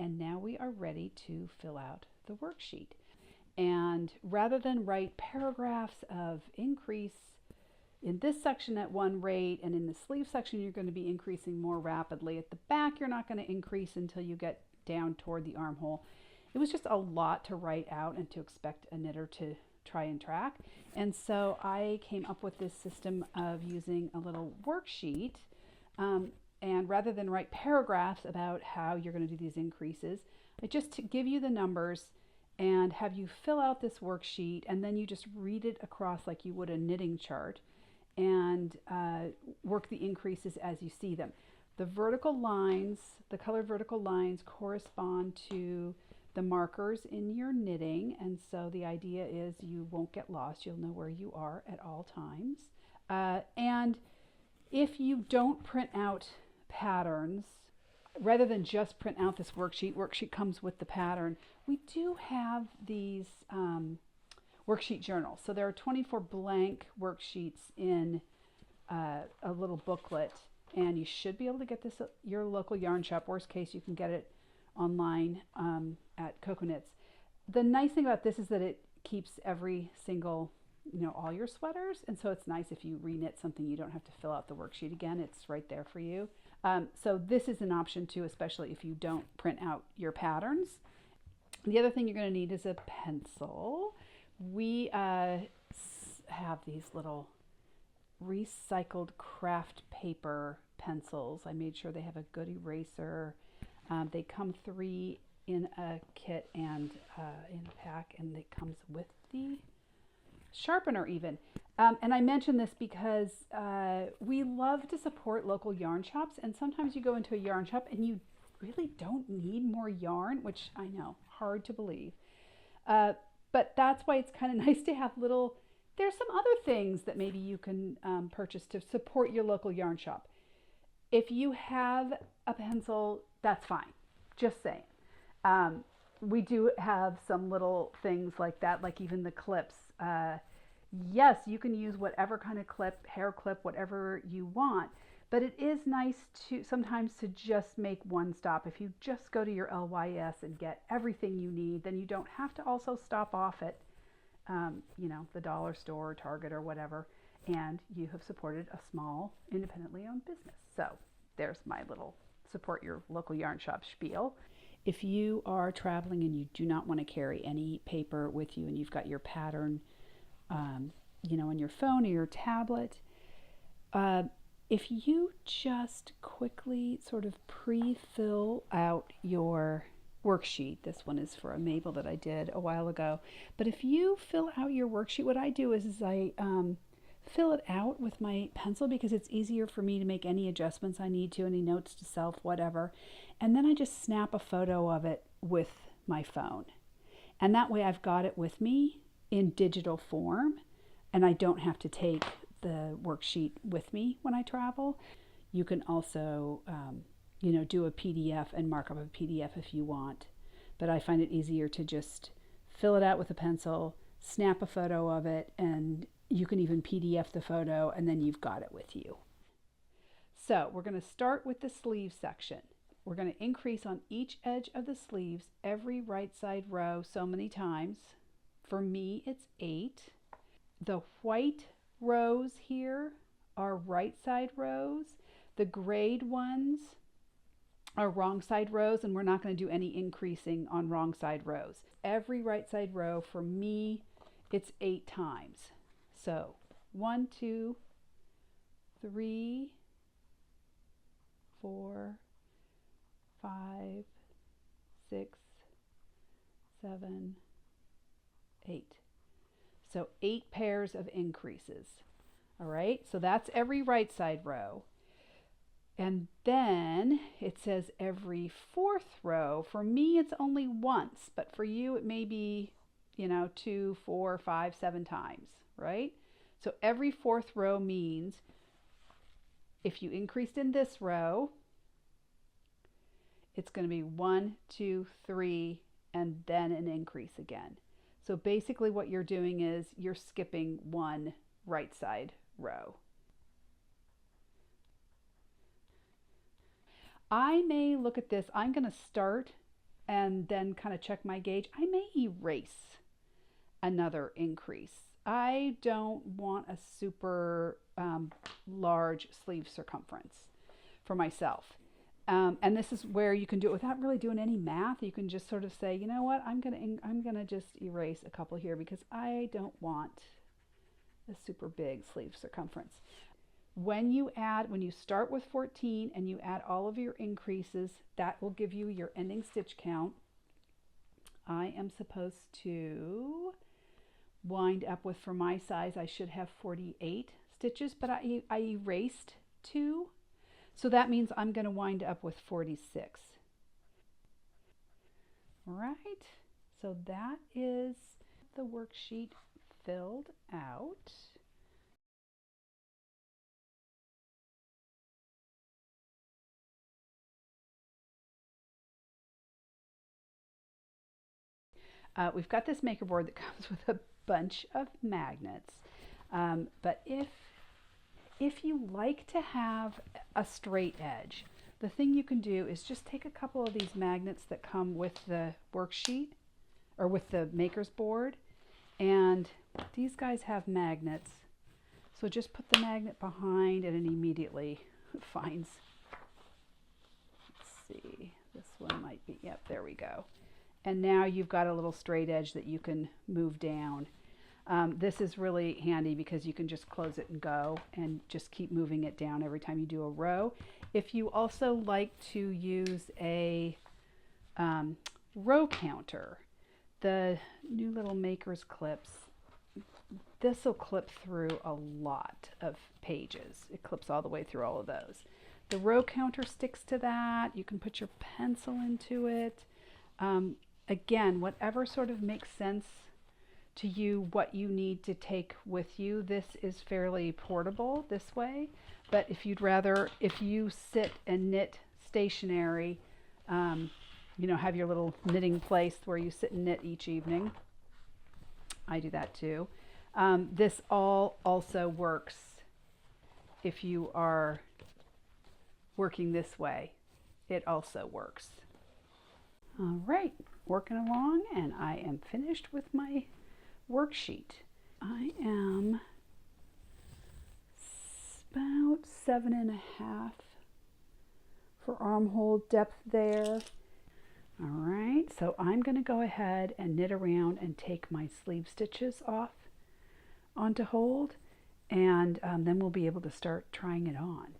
and now we are ready to fill out the worksheet. And rather than write paragraphs of increase in this section at one rate, and in the sleeve section you're going to be increasing more rapidly, at the back you're not going to increase until you get down toward the armhole. It was just a lot to write out and to expect a knitter to try and track. And so I came up with this system of using a little worksheet, and rather than write paragraphs about how you're going to do these increases, I just give you the numbers and have you fill out this worksheet, and then you just read it across like you would a knitting chart, and work the increases as you see them. The vertical lines, the colored vertical lines, correspond to the markers in your knitting, and so the idea is you won't get lost. You'll know where you are at all times. And if you don't print out patterns, rather than just print out this worksheet comes with the pattern, we do have these worksheet journals. So there are 24 blank worksheets in a little booklet, and you should be able to get this at your local yarn shop. Worst case, you can get it online at Cocoknits. The nice thing about this is that it keeps every single, all your sweaters, and so it's nice if you reknit something, you don't have to fill out the worksheet again. It's right there for you. So this is an option too, especially if you don't print out your patterns. The other thing you're going to need is a pencil. We have these little recycled craft paper pencils. I made sure they have a good eraser. They come 3 in a kit and in a pack, and it comes with the sharpener even. And I mention this because we love to support local yarn shops, and sometimes you go into a yarn shop and you really don't need more yarn, which I know, hard to believe. But that's why it's kind of nice to have there's some other things that maybe you can purchase to support your local yarn shop. If you have a pencil, that's fine, just saying. We do have some little things like that, like even the clips. Yes, you can use whatever kind of clip, hair clip, whatever you want, but it is nice to sometimes to just make one stop. If you just go to your LYS and get everything you need, then you don't have to also stop off at the dollar store or Target or whatever, and you have supported a small independently owned business. So there's my little support your local yarn shop spiel. If you are traveling and you do not want to carry any paper with you, and you've got your pattern on your phone or your tablet, if you just quickly sort of pre-fill out your worksheet, this one is for a Mabel that I did a while ago, but if you fill out your worksheet, what I do is I fill it out with my pencil because it's easier for me to make any adjustments I need to, any notes to self, whatever, and then I just snap a photo of it with my phone, and that way I've got it with me in digital form, and I don't have to take the worksheet with me when I travel. You can also do a PDF and mark up a PDF if you want, but I find it easier to just fill it out with a pencil, snap a photo of it, and you can even PDF the photo, and then you've got it with you. So we're going to start with the sleeve section. We're going to increase on each edge of the sleeves every right side row so many times. For me, it's 8. The white rows here are right side rows. The grayed ones are wrong side rows, and we're not going to do any increasing on wrong side rows. Every right side row, for me, it's 8 times. So 1, 2, 3, 4, 5, 6, 7, 8. So 8 pairs of increases. All right, so that's every right side row. And then it says every 4th row. For me, it's only once, but for you, it may be, 2, 4, 5, 7 times, right? So every 4th row means if you increased in this row, it's going to be 1, 2, 3, and then an increase again. So basically what you're doing is you're skipping 1 right side row. I may look at this. I'm going to start and then kind of check my gauge, I may erase another increase. I don't want a super large sleeve circumference for myself. And this is where you can do it without really doing any math. You can just sort of say, you know what, I'm gonna just erase a couple here because I don't want a super big sleeve circumference. When you start with 14 and you add all of your increases, that will give you your ending stitch count. I am supposed to wind up with, for my size, I should have 48 stitches, but I erased 2. So that means I'm going to wind up with 46. All right, so that is the worksheet filled out. We've got this maker board that comes with a bunch of magnets, but if you like to have a straight edge, the thing you can do is just take a couple of these magnets that come with the worksheet or with the maker's board, and these guys have magnets, so just put the magnet behind and it immediately finds, let's see, this one might be, yep, there we go. And now you've got a little straight edge that you can move down. This is really handy because you can just close it and go and just keep moving it down every time you do a row. If you also like to use a row counter, the new little maker's clips, this will clip through a lot of pages. It clips all the way through all of those. The row counter sticks to that. You can put your pencil into it. Again, whatever sort of makes sense to you, what you need to take with you. This is fairly portable this way, but if you'd rather, if you sit and knit stationary, you know, have your little knitting place where you sit and knit each evening. I do that too. This all also works if you are working this way. It also works. All right, working along, and I am finished with my worksheet. I am about 7.5 for armhole depth there. All right, so I'm going to go ahead and knit around and take my sleeve stitches off onto hold, and then we'll be able to start trying it on.